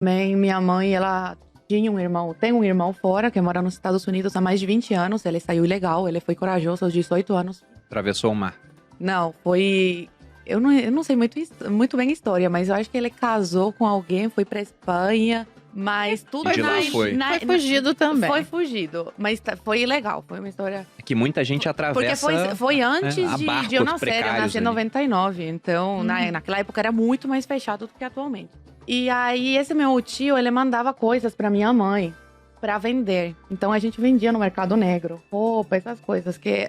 Minha mãe, ela tem um irmão fora, que mora nos Estados Unidos há mais de 20 anos. Ele saiu ilegal, ele foi corajoso aos 18 anos. Atravessou o mar. Não, foi... Eu não sei muito bem a história, mas eu acho que ele casou com alguém, foi pra Espanha, mas tudo... E de lá Foi fugido também. Foi fugido, mas foi ilegal, foi uma história... É que muita gente atravessa... Porque foi antes a de barcos eu nascer, eu precários nasci em ali. 99, então naquela época era muito mais fechado do que atualmente. E aí esse meu tio, ele mandava coisas pra minha mãe, pra vender. Então a gente vendia no mercado negro, roupa, essas coisas, que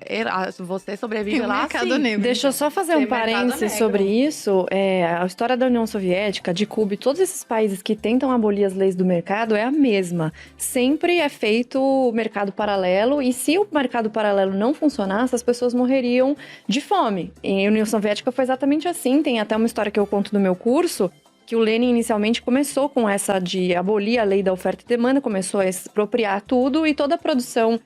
você sobrevive No lá mercado assim. negro. Deixa eu só fazer Tem um mercado parênteses negro. sobre isso. A história da União Soviética, de Cuba e todos esses países que tentam abolir as leis do mercado é a mesma. Sempre é feito o mercado paralelo, e se o mercado paralelo não funcionasse, as pessoas morreriam de fome. E a União Soviética foi exatamente assim. Tem até uma história que eu conto no meu curso, que o Lenin inicialmente começou com essa de abolir a lei da oferta e demanda, começou a expropriar tudo e toda a produção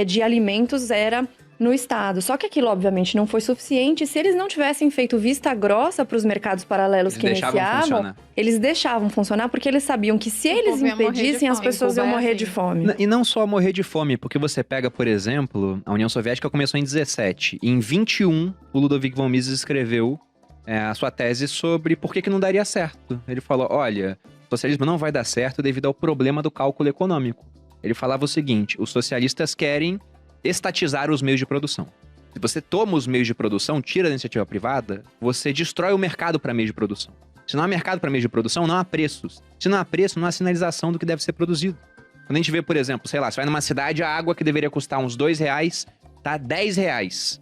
de alimentos era no Estado. Só que aquilo, obviamente, não foi suficiente. Se eles não tivessem feito vista grossa para os mercados paralelos Eles que deixavam iniciavam, funcionar. eles deixavam funcionar porque eles sabiam que se eles povo ia morrer de impedissem, as fome. pessoas iam Cuba é morrer assim. de fome. E não só morrer de fome, porque você pega, por exemplo, a União Soviética começou em 17. Em 21, o Ludovic von Mises escreveu a sua tese sobre por que não daria certo. Ele falou, olha, o socialismo não vai dar certo devido ao problema do cálculo econômico. Ele falava o seguinte, os socialistas querem estatizar os meios de produção. Se você toma os meios de produção, tira da iniciativa privada, você destrói o mercado para meios de produção. Se não há mercado para meios de produção, não há preços. Se não há preço, não há sinalização do que deve ser produzido. Quando a gente vê, por exemplo, sei lá, você vai numa cidade, a água que deveria custar uns R$2, tá R$10.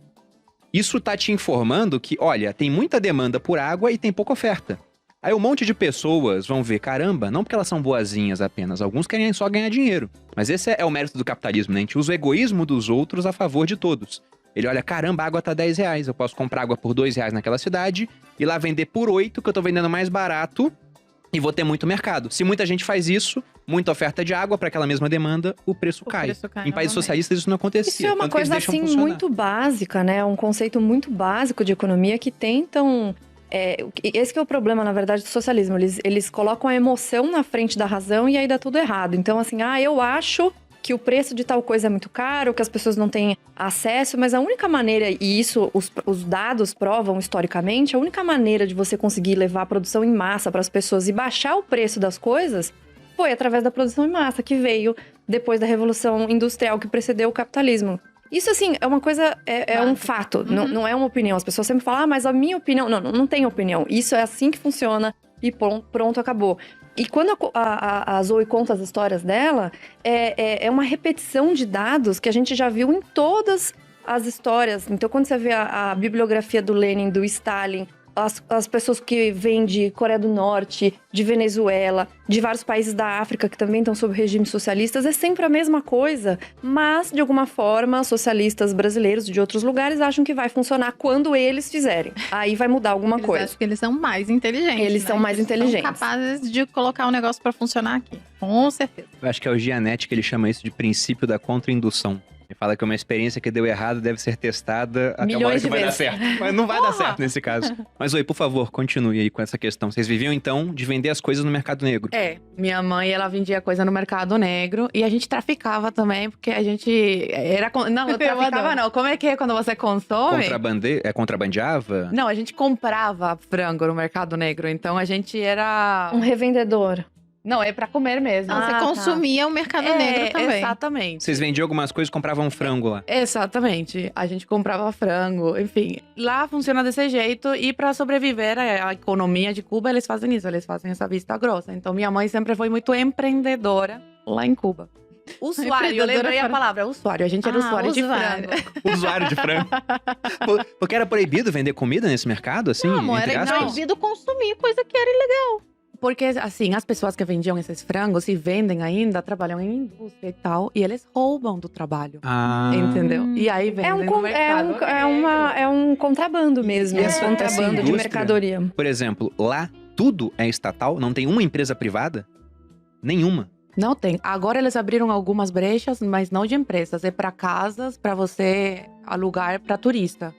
Isso tá te informando que, olha, tem muita demanda por água e tem pouca oferta. Aí um monte de pessoas vão ver, caramba, não porque elas são boazinhas apenas, alguns querem só ganhar dinheiro. Mas esse é o mérito do capitalismo, né? A gente usa o egoísmo dos outros a favor de todos. Ele olha, caramba, a água tá R$10, eu posso comprar água por R$2 naquela cidade e lá vender por 8, que eu tô vendendo mais barato e vou ter muito mercado. Se muita gente faz isso, muita oferta de água para aquela mesma demanda, o preço cai. preço cai Em países novamente. socialistas isso não acontecia. Isso é uma tanto que eles coisa, deixam assim, funcionar. muito básica, né? Um conceito muito básico de economia que tentam... esse que é o problema, na verdade, do socialismo. Eles colocam a emoção na frente da razão e aí dá tudo errado. Então, assim, eu acho que o preço de tal coisa é muito caro, que as pessoas não têm acesso, mas a única maneira, e isso os dados provam historicamente, a única maneira de você conseguir levar a produção em massa para as pessoas e baixar o preço das coisas foi através da produção em massa, que veio depois da Revolução Industrial que precedeu o capitalismo. Isso, assim, é uma coisa, é um fato, não é uma opinião. As pessoas sempre falam, mas a minha opinião... Não tem opinião. Isso é assim que funciona e pronto, acabou. E quando a Zoe conta as histórias dela, é uma repetição de dados que a gente já viu em todas as histórias. Então, quando você vê a bibliografia do Lenin, do Stalin, as pessoas que vêm de Coreia do Norte, de Venezuela, de vários países da África que também estão sob regimes socialistas, é sempre a mesma coisa. Mas, de alguma forma, socialistas brasileiros de outros lugares acham que vai funcionar quando eles fizerem. Aí vai mudar alguma Eles coisa. acham que eles são mais inteligentes. Eles são mais inteligentes. São capazes de colocar o negócio pra funcionar aqui. Com certeza. Eu acho que é o Gianetti que ele chama isso de princípio da contra-indução. Ele fala que uma experiência que deu errado deve ser testada até uma hora Milhões que de vai dar vezes. certo. Mas não vai dar certo nesse caso. Mas, Oi, por favor, continue aí com essa questão. Vocês viviam, então, de vender as coisas no mercado negro. Minha mãe, ela vendia coisa no mercado negro e a gente traficava também, porque a gente era... Não, traficava adoro. não. Como é que é quando você consome? Contrabandeava? Não, a gente comprava frango no mercado negro, então a gente era... Um revendedor. Não, é pra comer mesmo. Então, você tá. consumia o mercado negro também. Exatamente. Vocês vendiam algumas coisas e compravam frango lá. Exatamente. A gente comprava frango, enfim. Lá funciona desse jeito e para sobreviver a economia de Cuba, eles fazem isso, eles fazem essa vista grossa. Então minha mãe sempre foi muito empreendedora lá em Cuba. Usuário, eu lembrei a palavra, usuário. A gente era usuário de usuário. frango. Usuário de frango. Porque era proibido vender comida nesse mercado, assim? Não, amor, entre era aspas? proibido consumir coisa que era ilegal. Porque, assim, as pessoas que vendiam esses frangos e vendem ainda, trabalham em indústria e tal, e eles roubam do trabalho. Ah. Entendeu? E aí vendem no mercado negro. É um contrabando mesmo. E É essa um contrabando de indústria? mercadoria. Por exemplo, lá tudo é estatal? Não tem uma empresa privada? Nenhuma. Não tem. Agora eles abriram algumas brechas, mas não de empresas. É para casas, para você alugar para turista.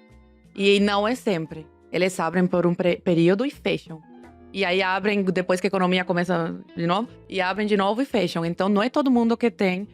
E não é sempre. Eles abrem por um período e fecham. E aí abrem, depois que a economia começa de novo, e abrem de novo e fecham. Então não é todo mundo que tem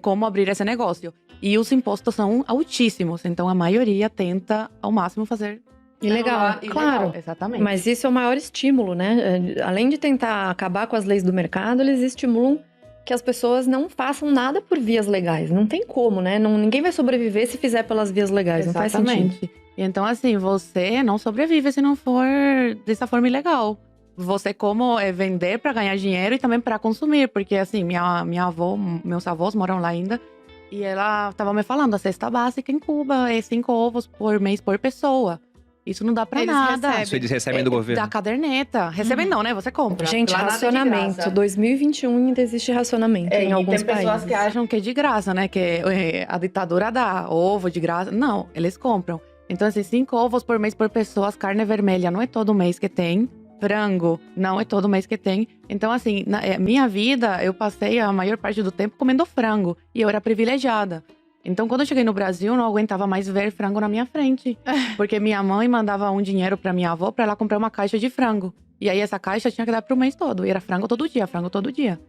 como abrir esse negócio. E os impostos são altíssimos, então a maioria tenta ao máximo fazer Ilegal, claro. Exatamente. Mas isso é o maior estímulo, né? Além de tentar acabar com as leis do mercado, eles estimulam que as pessoas não façam nada por vias legais. Não tem como, né? Ninguém vai sobreviver se fizer pelas vias legais. Não faz sentido. Exatamente. Então, assim, você não sobrevive se não for dessa forma ilegal. Você como vender para ganhar dinheiro e também para consumir. Porque, assim, minha avó, meus avós moram lá ainda. E ela tava me falando, a cesta básica em Cuba é 5 ovos por mês por pessoa. Isso não dá pra Eles nada. recebem. Isso eles recebem do governo. Da caderneta. Recebem não, né? Você compra. Gente, Lá nada é de racionamento. graça. 2021 ainda existe racionamento em E alguns tem pessoas países. que acham que é de graça, né? Que a ditadura dá ovo de graça. Não, eles compram. Então, assim, 5 ovos por mês por pessoa. Carne vermelha não é todo mês que tem. Frango não é todo mês que tem. Então, assim, na minha vida, eu passei a maior parte do tempo comendo frango. E eu era privilegiada. Então, quando eu cheguei no Brasil, eu não aguentava mais ver frango na minha frente. Porque minha mãe mandava um dinheiro pra minha avó pra ela comprar uma caixa de frango. E aí, essa caixa tinha que dar pro mês todo. E era frango todo dia, frango todo dia.